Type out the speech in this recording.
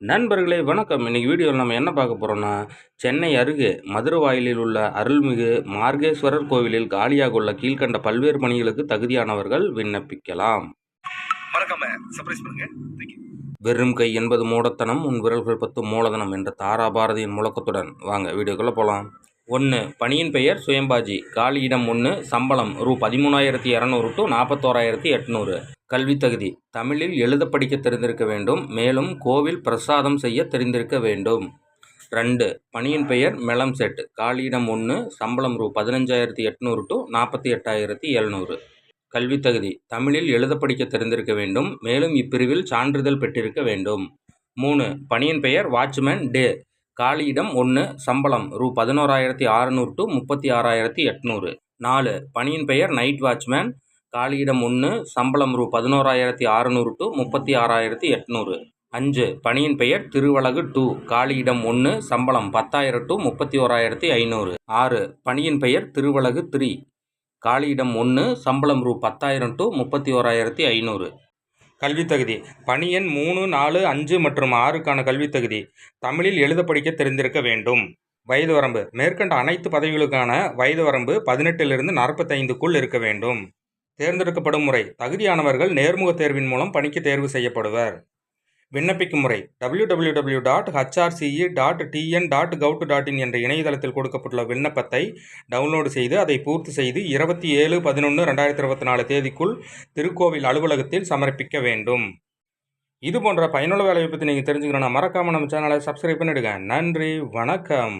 நண்பர்களே வணக்கம். இன்னைக்கு வீடியோவில் நம்ம என்ன பார்க்க போகிறோம்னா, சென்னை அருகே மதுரவாயலில் உள்ள அருள்மிகு மார்கேஸ்வரர் கோவிலில் காலியாக உள்ள கீழ்க்கண்ட பல்வேறு பணிகளுக்கு தகுதியானவர்கள் விண்ணப்பிக்கலாம். வெறும் கை என்பது மூடத்தனம், உன் விரல்கள் 10 மூலதனம் என்ற தாரா பாரதியின் முழக்கத்துடன் வாங்க வீடியோக்குள்ளே போகலாம். 1. பணியின் பெயர் சுயம்பாஜி. காலியிடம் 1. சம்பளம் ரூ. 13,200 to 41,800. கல்வித் தகுதி தமிழில் எழுத படிக்க தெரிந்திருக்க வேண்டும். மேலும் கோவில் பிரசாதம் செய்ய தெரிந்திருக்க வேண்டும். 2. பணியின் பெயர் மெலம் செட். காலியிடம் 1. சம்பளம் ரூ. 15,800 to 48,700. கல்வித் தகுதி தமிழில் எழுத படிக்க தெரிந்திருக்க வேண்டும். மேலும் இப்பிரிவில் சான்றிதழ் பெற்றிருக்க வேண்டும். 3. பணியின் பெயர் வாட்ச்மேன் டே. காலியிடம் 1. சம்பளம் ரூ. 11,600 to 36,800. 4. பணியின் பெயர் நைட் வாட்ச்மேன். காலியிடம் 1. சம்பளம் ரூ. 11,600 to 36,800. 5. பணியின் பெயர் திருவலகு 2. காலியிடம் 1. சம்பளம் 10,000 to 31,500. 6. பணியின் பெயர் திருவலகு 3. காலியிடம் 1. சம்பளம் ரூ. 10,000 to 31,500. கல்வித் தகுதி பணி எண் 3, 4, 5 மற்றும் 6க்கான கல்வித் தகுதி தமிழில் எழுத படிக்க தெரிந்திருக்க வேண்டும். வயது வரம்பு மேற்கண்ட அனைத்து பதவிகளுக்கான வயது வரம்பு 18 - 45க்குள் இருக்க வேண்டும். தேர்ந்தெடுக்கப்படும் முறை தகுதியானவர்கள் நேர்முக தேர்வின் மூலம் பணிக்கு தேர்வு செய்யப்படுவர். விண்ணப்பிக்கும் முறை www.hrce.tn.gov.in என்ற இணையதளத்தில் கொடுக்கப்பட்டுள்ள விண்ணப்பத்தை டவுன்லோடு செய்து அதை பூர்த்தி செய்து 27/11/2024 தேதிக்குள் திருக்கோவில் அலுவலகத்தில் சமர்ப்பிக்க வேண்டும். இது போன்ற பயனுள்ள வேலையை பற்றி நீங்கள் தெரிஞ்சுக்கணும்னா மறக்காம நம்ம சேனலை சப்ஸ்கிரைப் பண்ணிடுங்க. நன்றி, வணக்கம்.